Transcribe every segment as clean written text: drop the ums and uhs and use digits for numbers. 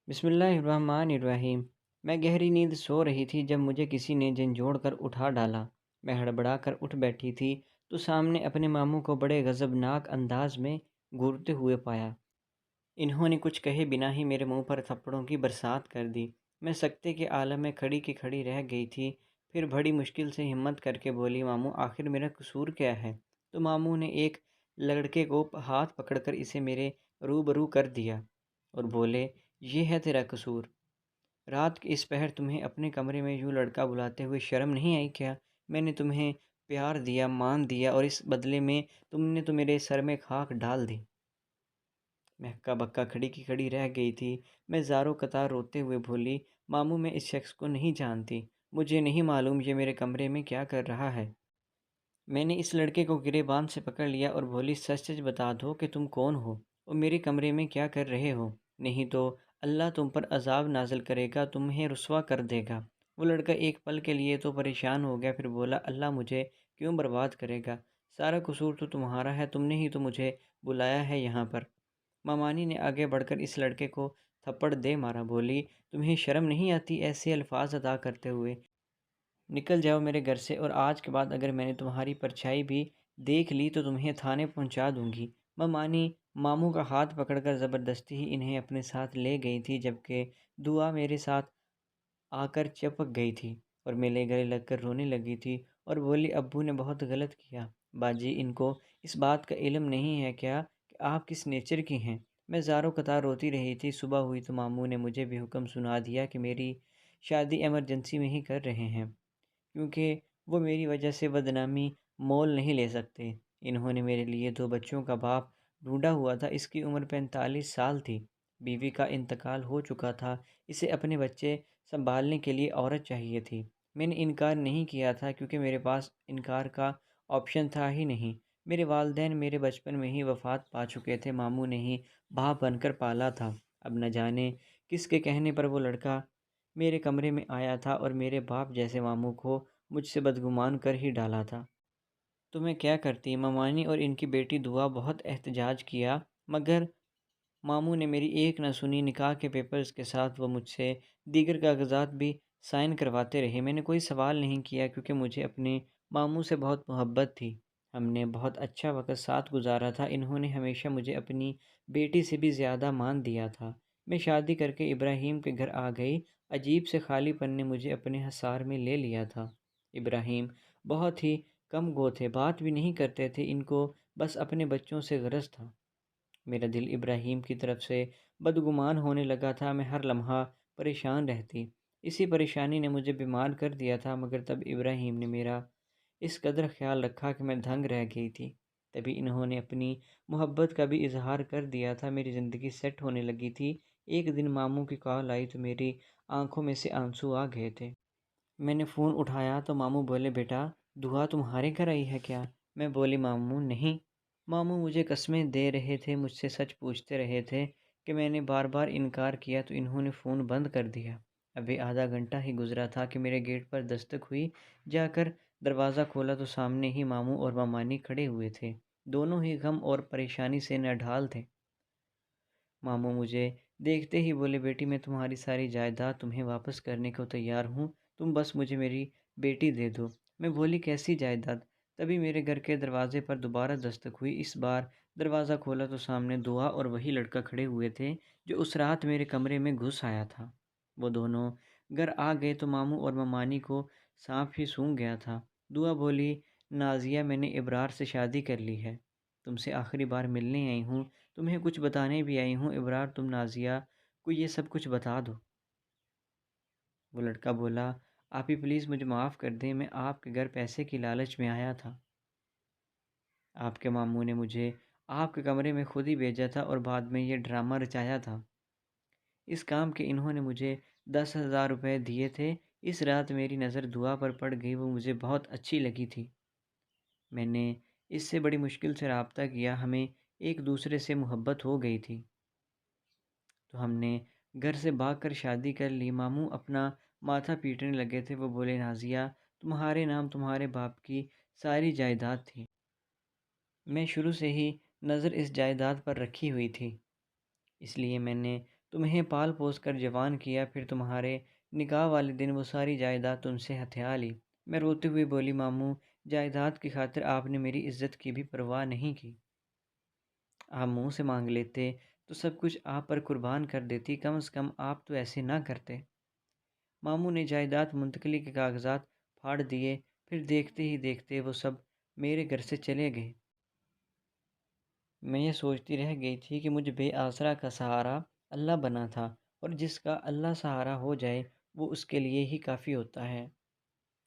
بسم اللہ الرحمن الرحیم۔ میں گہری نیند سو رہی تھی جب مجھے کسی نے جھنجھوڑ کر اٹھا ڈالا۔ میں ہڑبڑا کر اٹھ بیٹھی تھی تو سامنے اپنے ماموں کو بڑے غضبناک انداز میں گھورتے ہوئے پایا۔ انہوں نے کچھ کہے بنا ہی میرے منہ پر تھپڑوں کی برسات کر دی۔ میں سکتے کے عالم میں کھڑی کی کھڑی رہ گئی تھی، پھر بڑی مشکل سے ہمت کر کے بولی، ماموں آخر میرا قصور کیا ہے؟ تو ماموں نے ایک لڑکے کو ہاتھ پکڑ کر اسے میرے روبرو کر دیا اور بولے، یہ ہے تیرا قصور؟ رات کے اس پہر تمہیں اپنے کمرے میں یوں لڑکا بلاتے ہوئے شرم نہیں آئی کیا؟ میں نے تمہیں پیار دیا، مان دیا، اور اس بدلے میں تم نے تو میرے سر میں خاک ڈال دی۔ میں ہکا بکا کھڑی کی کھڑی رہ گئی تھی۔ میں زاروں قطار روتے ہوئے بولی، ماموں میں اس شخص کو نہیں جانتی، مجھے نہیں معلوم یہ میرے کمرے میں کیا کر رہا ہے۔ میں نے اس لڑکے کو گریبان سے پکڑ لیا اور بولی، سچ سچ بتا دو کہ تم کون ہو اور میرے کمرے میں کیا کر رہے ہو، نہیں تو اللہ تم پر عذاب نازل کرے گا، تمہیں رسوا کر دے گا۔ وہ لڑکا ایک پل کے لیے تو پریشان ہو گیا، پھر بولا، اللہ مجھے کیوں برباد کرے گا؟ سارا قصور تو تمہارا ہے، تم نے ہی تو مجھے بلایا ہے یہاں پر۔ مامانی نے آگے بڑھ کر اس لڑکے کو تھپڑ دے مارا، بولی، تمہیں شرم نہیں آتی ایسے الفاظ ادا کرتے ہوئے؟ نکل جاؤ میرے گھر سے، اور آج کے بعد اگر میں نے تمہاری پرچھائی بھی دیکھ لی تو تمہیں تھانے پہنچا دوں گی۔ مامانی ماموں کا ہاتھ پکڑ کر زبردستی ہی انہیں اپنے ساتھ لے گئی تھی، جبکہ دعا میرے ساتھ آ کر چپک گئی تھی اور میرے گلے لگ کر رونے لگی تھی اور بولی، ابو نے بہت غلط کیا۔ باجی، ان کو اس بات کا علم نہیں ہے کیا کہ آپ کس نیچر کی ہیں؟ میں زاروں قطار روتی رہی تھی۔ صبح ہوئی تو ماموں نے مجھے بھی حکم سنا دیا کہ میری شادی ایمرجنسی میں ہی کر رہے ہیں، کیونکہ وہ میری وجہ سے بدنامی مول نہیں لے سکتے۔ انہوں نے میرے لیے دو بچوں کا باپ ڈھونڈا ہوا تھا، اس کی عمر 45 سال تھی، بیوی کا انتقال ہو چکا تھا، اسے اپنے بچے سنبھالنے کے لیے عورت چاہیے تھی۔ میں نے انکار نہیں کیا تھا کیونکہ میرے پاس انکار کا آپشن تھا ہی نہیں۔ میرے والدین میرے بچپن میں ہی وفات پا چکے تھے، ماموں نے ہی باپ بن کر پالا تھا۔ اب نہ جانے کس کے کہنے پر وہ لڑکا میرے کمرے میں آیا تھا اور میرے باپ جیسے ماموں کو مجھ سے بدگمان کر ہی ڈالا تھا۔ تو میں کیا کرتی؟ ممانی اور ان کی بیٹی دعا بہت احتجاج کیا، مگر ماموں نے میری ایک نہ سنی۔ نکاح کے پیپرز کے ساتھ وہ مجھ سے دیگر کاغذات بھی سائن کرواتے رہے۔ میں نے کوئی سوال نہیں کیا کیونکہ مجھے اپنے ماموں سے بہت محبت تھی، ہم نے بہت اچھا وقت ساتھ گزارا تھا، انہوں نے ہمیشہ مجھے اپنی بیٹی سے بھی زیادہ مان دیا تھا۔ میں شادی کر کے ابراہیم کے گھر آ گئی، عجیب سے خالی پن نے مجھے اپنے حصار میں لے لیا تھا۔ ابراہیم بہت ہی کم گو تھے، بات بھی نہیں کرتے تھے، ان کو بس اپنے بچوں سے غرض تھا۔ میرا دل ابراہیم کی طرف سے بدگمان ہونے لگا تھا، میں ہر لمحہ پریشان رہتی۔ اسی پریشانی نے مجھے بیمار کر دیا تھا، مگر تب ابراہیم نے میرا اس قدر خیال رکھا کہ میں دھنگ رہ گئی تھی۔ تبھی انہوں نے اپنی محبت کا بھی اظہار کر دیا تھا، میری زندگی سیٹ ہونے لگی تھی۔ ایک دن ماموں کی کال آئی تو میری آنکھوں میں سے آنسو آ گئے تھے۔ میں نے فون اٹھایا تو ماموں بولے، بیٹا دعا تمہارے گھر آئی ہے کیا؟ میں بولی، ماموں نہیں۔ ماموں مجھے قسمیں دے رہے تھے، مجھ سے سچ پوچھتے رہے تھے کہ میں نے بار بار انکار کیا تو انہوں نے فون بند کر دیا۔ ابھی آدھا گھنٹہ ہی گزرا تھا کہ میرے گیٹ پر دستک ہوئی، جا کر دروازہ کھولا تو سامنے ہی ماموں اور مامانی کھڑے ہوئے تھے، دونوں ہی غم اور پریشانی سے نڈھال تھے۔ ماموں مجھے دیکھتے ہی بولے، بیٹی میں تمہاری ساری جائیداد تمہیں واپس کرنے کو تیار ہوں، تم بس مجھے میری بیٹی دے دو۔ میں بولی، کیسی جائیداد؟ تبھی میرے گھر کے دروازے پر دوبارہ دستک ہوئی، اس بار دروازہ کھولا تو سامنے دعا اور وہی لڑکا کھڑے ہوئے تھے جو اس رات میرے کمرے میں گھس آیا تھا۔ وہ دونوں گھر آ گئے تو ماموں اور ممانی کو سانپ ہی سونگھ گیا تھا۔ دعا بولی، نازیہ میں نے ابرار سے شادی کر لی ہے، تم سے آخری بار ملنے آئی ہوں، تمہیں کچھ بتانے بھی آئی ہوں، ابرار تم نازیہ کو یہ سب کچھ بتا دو۔ وہ لڑکا بولا، آپ ہی پلیز مجھے معاف کر دیں، میں آپ کے گھر پیسے کی لالچ میں آیا تھا۔ آپ کے ماموں نے مجھے آپ کے کمرے میں خود ہی بھیجا تھا اور بعد میں یہ ڈرامہ رچایا تھا۔ اس کام کے انہوں نے مجھے 10,000 روپے دیے تھے۔ اس رات میری نظر دعا پر پڑ گئی، وہ مجھے بہت اچھی لگی تھی۔ میں نے اس سے بڑی مشکل سے رابطہ کیا، ہمیں ایک دوسرے سے محبت ہو گئی تھی تو ہم نے گھر سے بھاگ کر شادی کر لی۔ ماموں اپنا ماتھا پیٹنے لگے تھے، وہ بولے، نازیہ تمہارے نام تمہارے باپ کی ساری جائیداد تھی، میں شروع سے ہی نظر اس جائیداد پر رکھی ہوئی تھی، اس لیے میں نے تمہیں پال پوس کر جوان کیا، پھر تمہارے نکاح والے دن وہ ساری جائیداد تم سے ہتھیا لی۔ میں روتے ہوئے بولی، ماموں، جائیداد کی خاطر آپ نے میری عزت کی بھی پرواہ نہیں کی۔ آپ منہ سے مانگ لیتے تو سب کچھ آپ پر قربان کر دیتی، کم از کم آپ تو ایسے نہ کرتے۔ ماموں نے جائیداد منتقلی کے کاغذات پھاڑ دیے، پھر دیکھتے ہی دیکھتے وہ سب میرے گھر سے چلے گئے۔ میں یہ سوچتی رہ گئی تھی کہ مجھ بے آسرا کا سہارا اللہ بنا تھا، اور جس کا اللہ سہارا ہو جائے وہ اس کے لیے ہی کافی ہوتا ہے۔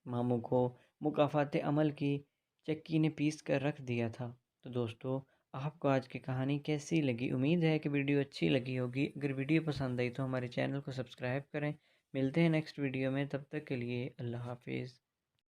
ماموں کو مکافات عمل کی چکی نے پیس کر رکھ دیا تھا۔ تو دوستو، آپ کو آج کی کہانی کیسی لگی؟ امید ہے کہ ویڈیو اچھی لگی ہوگی۔ اگر ویڈیو پسند آئی تو ہمارے چینل کو سبسکرائب کریں۔ ملتے ہیں نیکسٹ ویڈیو میں، تب تک کے لیے اللہ حافظ۔